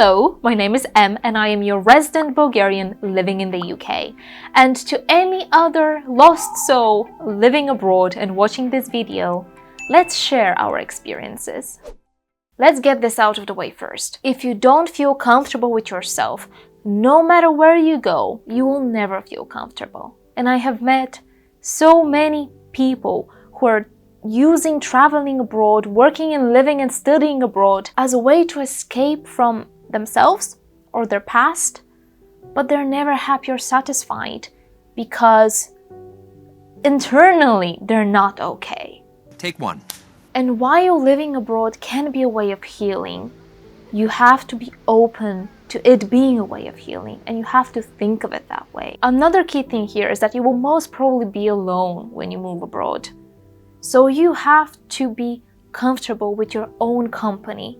Hello, my name is Em and I am your resident Bulgarian living in the UK. And to any other lost soul living abroad and watching this video, let's share our experiences. Let's get this out of the way first. If you don't feel comfortable with yourself, no matter where you go, you will never feel comfortable. And I have met so many people who are using traveling abroad, working and living and studying abroad as a way to escape from themselves or their past, but they're never happy or satisfied because internally they're not okay. Take one. And while living abroad can be a way of healing, you have to be open to it being a way of healing, and you have to think of it that way. Another key thing here is that you will most probably be alone when you move abroad. So you have to be comfortable with your own company,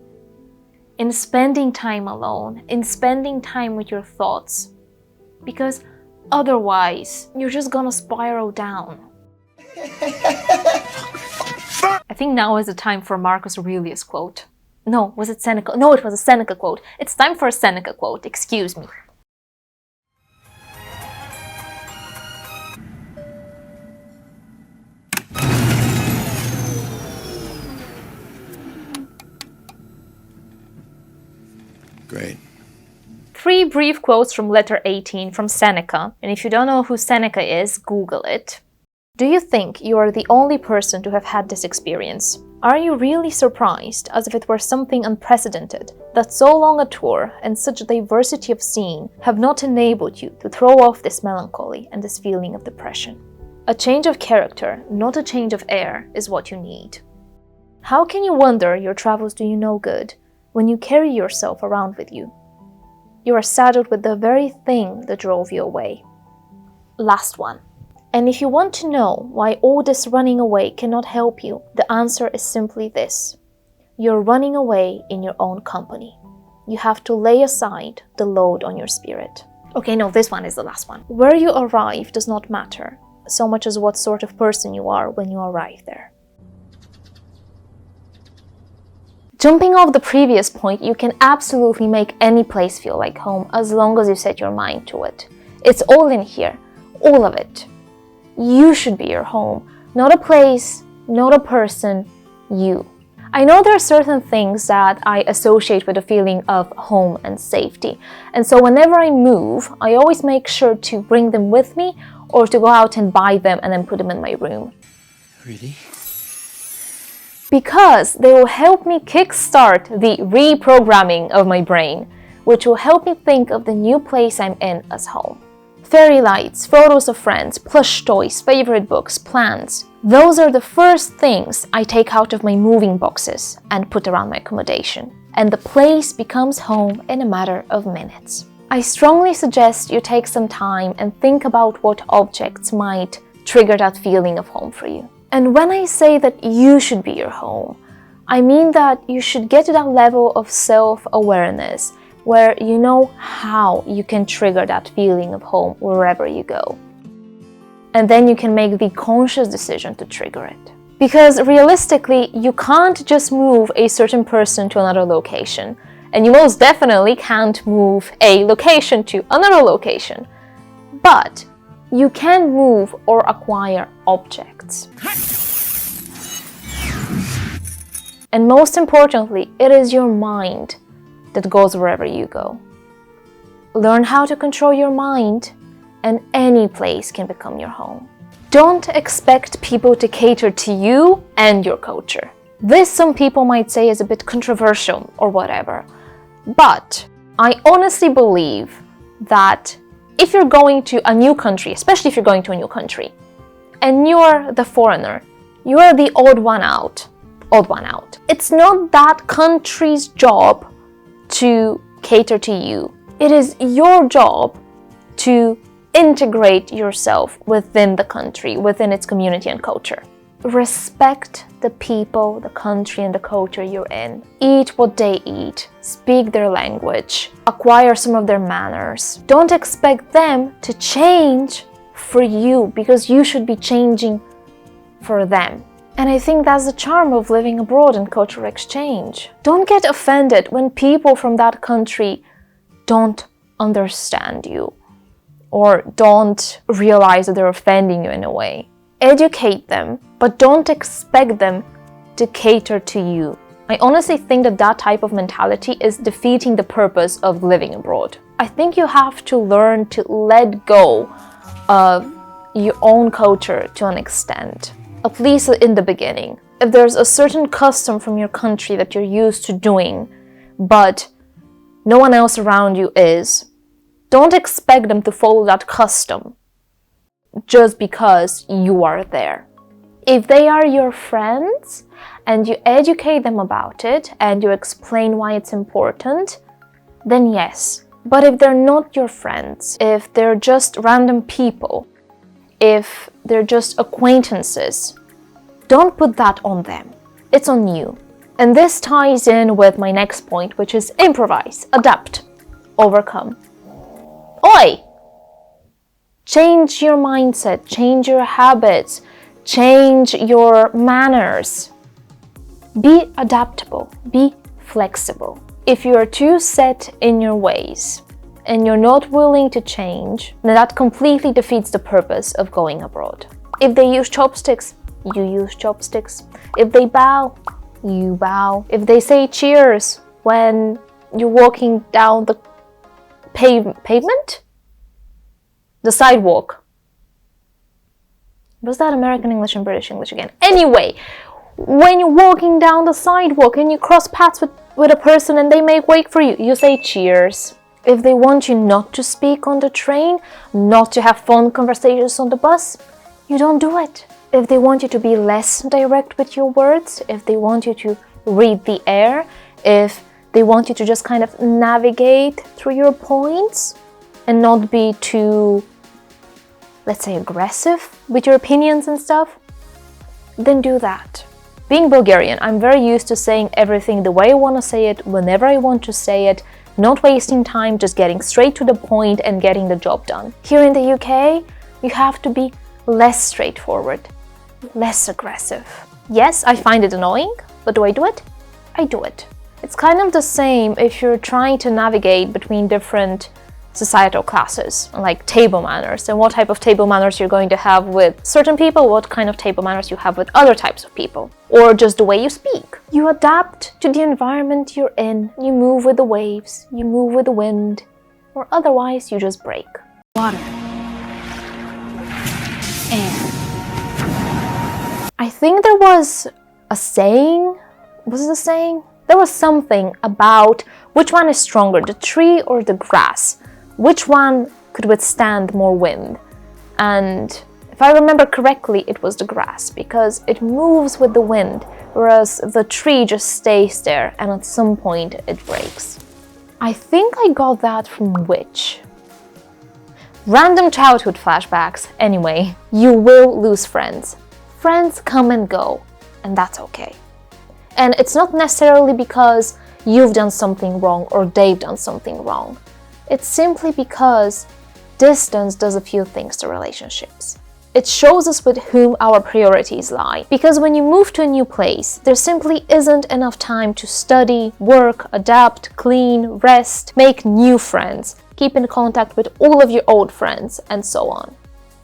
in spending time alone, in spending time with your thoughts, because otherwise you're just gonna spiral down. I think now is the time for Marcus Aurelius quote. No, was it Seneca? No, it was a Seneca quote. It's time for a Seneca quote, excuse me. Great. 3 brief quotes from letter 18 from Seneca, and if you don't know who Seneca is, Google it. Do you think you are the only person to have had this experience? Are you really surprised, as if it were something unprecedented, that so long a tour and such a diversity of scene have not enabled you to throw off this melancholy and this feeling of depression? A change of character, not a change of air, is what you need. How can you wonder your travels do you no good when you carry yourself around with you? You are saddled with the very thing that drove you away. Last one. And if you want to know why all this running away cannot help you, the answer is simply this. You're running away in your own company. You have to lay aside the load on your spirit. Okay, no, this one is the last one. Where you arrive does not matter so much as what sort of person you are when you arrive there. Jumping off the previous point, you can absolutely make any place feel like home as long as you set your mind to it. It's all in here, all of it. You should be your home, not a place, not a person, you. I know there are certain things that I associate with a feeling of home and safety, and so whenever I move, I always make sure to bring them with me or to go out and buy them and then put them in my room. Really? Because they will help me kickstart the reprogramming of my brain, which will help me think of the new place I'm in as home. Fairy lights, photos of friends, plush toys, favorite books, plans. Those are the first things I take out of my moving boxes and put around my accommodation. And the place becomes home in a matter of minutes. I strongly suggest you take some time and think about what objects might trigger that feeling of home for you. And when I say that you should be your home, I mean that you should get to that level of self-awareness where you know how you can trigger that feeling of home wherever you go. And then you can make the conscious decision to trigger it. Because realistically, you can't just move a certain person to another location, and you most definitely can't move a location to another location. But you can move or acquire objects. And most importantly, it is your mind that goes wherever you go. Learn how to control your mind, and any place can become your home. Don't expect people to cater to you and your culture. This, some people might say, is a bit controversial or whatever, but I honestly believe that if you're going to a new country, especially if you're going to a new country, and you're the foreigner, you are the odd one out. It's not that country's job to cater to you. It is your job to integrate yourself within the country, within its community and culture. Respect the people, the country, and the culture you're in. Eat what they eat, speak their language, acquire some of their manners. Don't expect them to change for you because you should be changing for them. And I think that's the charm of living abroad and cultural exchange. Don't get offended when people from that country don't understand you or don't realize that they're offending you in a way. Educate them, but don't expect them to cater to you. I honestly think that that type of mentality is defeating the purpose of living abroad. I think you have to learn to let go of your own culture to an extent, at least in the beginning. If there's a certain custom from your country that you're used to doing, but no one else around you is, don't expect them to follow that custom just because you are there. If they are your friends and you educate them about it and you explain why it's important, then yes. But if they're not your friends, if they're just random people, if they're just acquaintances, don't put that on them. It's on you. And this ties in with my next point, which is improvise, adapt, overcome. Oi! Change your mindset, change your habits, change your manners. Be adaptable, be flexible. If you are too set in your ways and you're not willing to change, then that completely defeats the purpose of going abroad. If they use chopsticks, you use chopsticks. If they bow, you bow. If they say cheers when you're walking down the pavement? The sidewalk. Was that American English and British English again? Anyway, when you're walking down the sidewalk and you cross paths with a person and they make way for you, you say cheers. If they want you not to speak on the train, not to have phone conversations on the bus, you don't do it. If they want you to be less direct with your words, if they want you to read the air, if they want you to just kind of navigate through your points and not be too, let's say, aggressive with your opinions and stuff, then do that. Being Bulgarian, I'm very used to saying everything the way I want to say it, whenever I want to say it, not wasting time, just getting straight to the point and getting the job done. Here in the UK, you have to be less straightforward, less aggressive. Yes, I find it annoying, but do I do it? I do it. It's kind of the same if you're trying to navigate between different societal classes, like table manners, and what type of table manners you're going to have with certain people, what kind of table manners you have with other types of people, or just the way you speak. You adapt to the environment you're in, you move with the waves, you move with the wind, or otherwise you just break. Water. Air. I think there was a saying, was it a saying? There was something about which one is stronger, the tree or the grass? Which one could withstand more wind? And if I remember correctly, it was the grass, because it moves with the wind, whereas the tree just stays there and at some point it breaks. I think I got that from which? Random childhood flashbacks. Anyway, you will lose friends. Friends come and go, and that's okay. And it's not necessarily because you've done something wrong or they've done something wrong. It's simply because distance does a few things to relationships. It shows us with whom our priorities lie. Because when you move to a new place, there simply isn't enough time to study, work, adapt, clean, rest, make new friends, keep in contact with all of your old friends, and so on.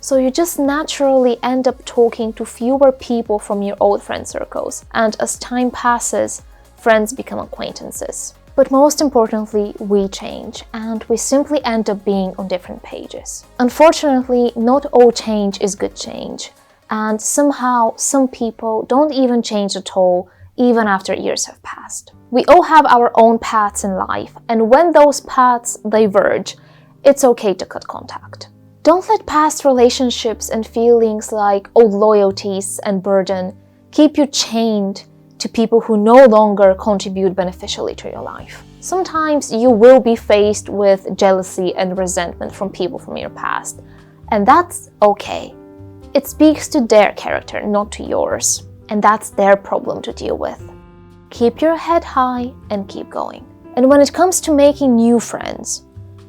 So you just naturally end up talking to fewer people from your old friend circles, and as time passes, friends become acquaintances. But most importantly, we change, and we simply end up being on different pages. Unfortunately, not all change is good change, and somehow some people don't even change at all, even after years have passed. We all have our own paths in life, and when those paths diverge, it's okay to cut contact. Don't let past relationships and feelings like old loyalties and burden keep you chained to people who no longer contribute beneficially to your life. Sometimes you will be faced with jealousy and resentment from people from your past, and that's okay. It speaks to their character, not to yours, and that's their problem to deal with. Keep your head high and keep going. And when it comes to making new friends,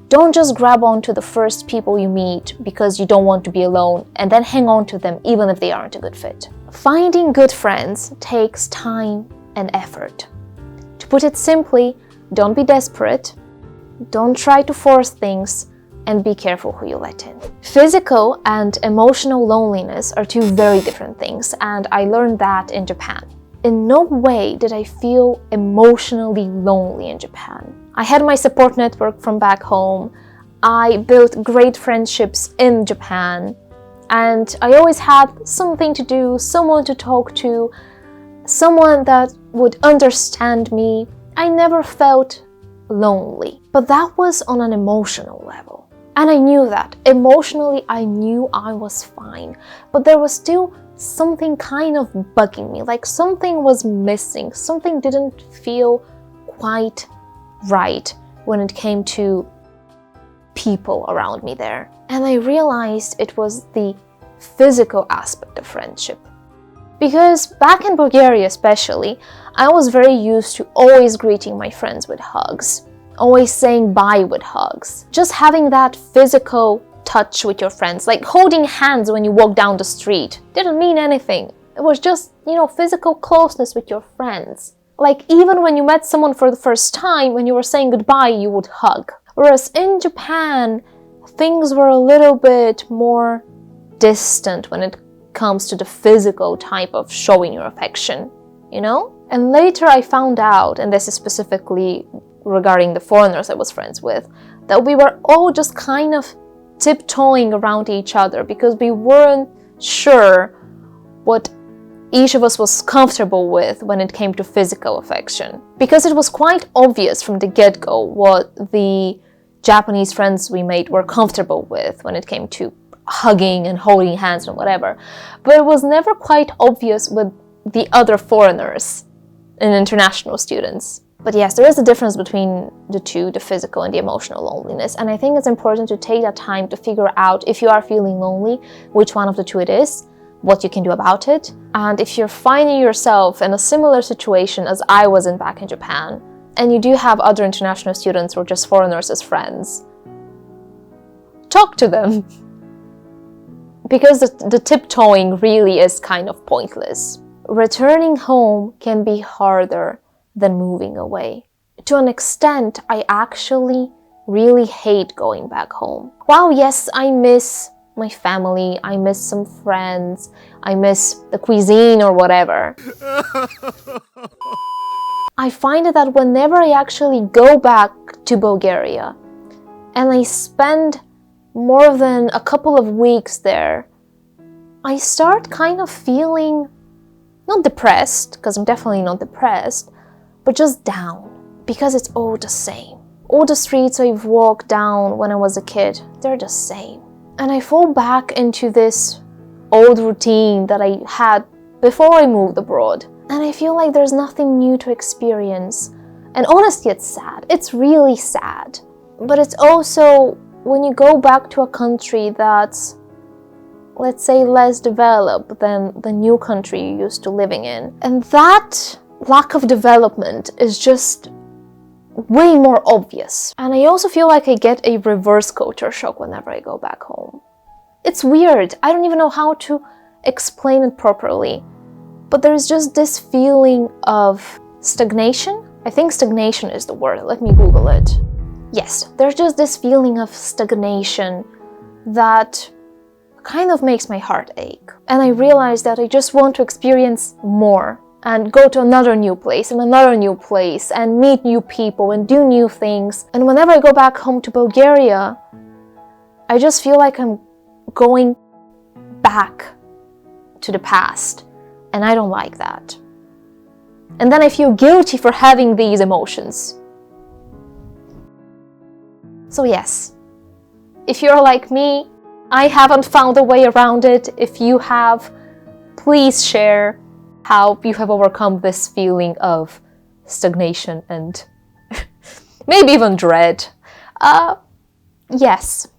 don't just grab on to the first people you meet because you don't want to be alone and then hang on to them even if they aren't a good fit. Finding good friends takes time and effort. To put it simply, don't be desperate, don't try to force things, and be careful who you let in. Physical and emotional loneliness are two very different things, and I learned that in Japan. In no way did I feel emotionally lonely in Japan. I had my support network from back home. I built great friendships in Japan, and I always had something to do, someone to talk to, someone that would understand me. I never felt lonely, but that was on an emotional level. And I knew that. Emotionally, I knew I was fine, but there was still something kind of bugging me, like something was missing, something didn't feel quite right when it came to people around me there. And I realized it was the physical aspect of friendship. Because back in Bulgaria especially, I was very used to always greeting my friends with hugs, always saying bye with hugs. Just having that physical touch with your friends, like holding hands when you walk down the street, didn't mean anything. It was just, physical closeness with your friends. Like even when you met someone for the first time, when you were saying goodbye, you would hug. Whereas in Japan, things were a little bit more distant when it comes to the physical type of showing your affection, And later I found out, and this is specifically regarding the foreigners I was friends with, that we were all just kind of tiptoeing around each other because we weren't sure what each of us was comfortable with when it came to physical affection. Because it was quite obvious from the get-go what the Japanese friends we made were comfortable with when it came to hugging and holding hands and whatever. But it was never quite obvious with the other foreigners and international students. But yes, there is a difference between the two, the physical and the emotional loneliness. And I think it's important to take that time to figure out if you are feeling lonely, which one of the two it is, what you can do about it. And if you're finding yourself in a similar situation as I was in back in Japan, and you do have other international students or just foreigners as friends, talk to them. Because the tiptoeing really is kind of pointless. Returning home can be harder than moving away. To an extent, I actually really hate going back home. While yes, I miss my family, I miss some friends, I miss the cuisine or whatever. I find that whenever I actually go back to Bulgaria and I spend more than a couple of weeks there, I start kind of feeling not depressed, because I'm definitely not depressed, but just down, because it's all the same. All the streets I've walked down when I was a kid, they're the same. And I fall back into this old routine that I had before I moved abroad. And I feel like there's nothing new to experience. And honestly, it's sad. It's really sad. But it's also when you go back to a country that's, let's say, less developed than the new country you're used to living in. And that lack of development is just way more obvious. And I also feel like I get a reverse culture shock whenever I go back home. It's weird. I don't even know how to explain it properly. But there's just this feeling of stagnation. I think stagnation is the word. Let me Google it. Yes, there's just this feeling of stagnation that kind of makes my heart ache. And I realize that I just want to experience more and go to another new place and another new place and meet new people and do new things. And whenever I go back home to Bulgaria, I just feel like I'm going back to the past. And I don't like that. And then I feel guilty for having these emotions. So yes, if you're like me, I haven't found a way around it. If you have, please share how you have overcome this feeling of stagnation and maybe even dread. Yes.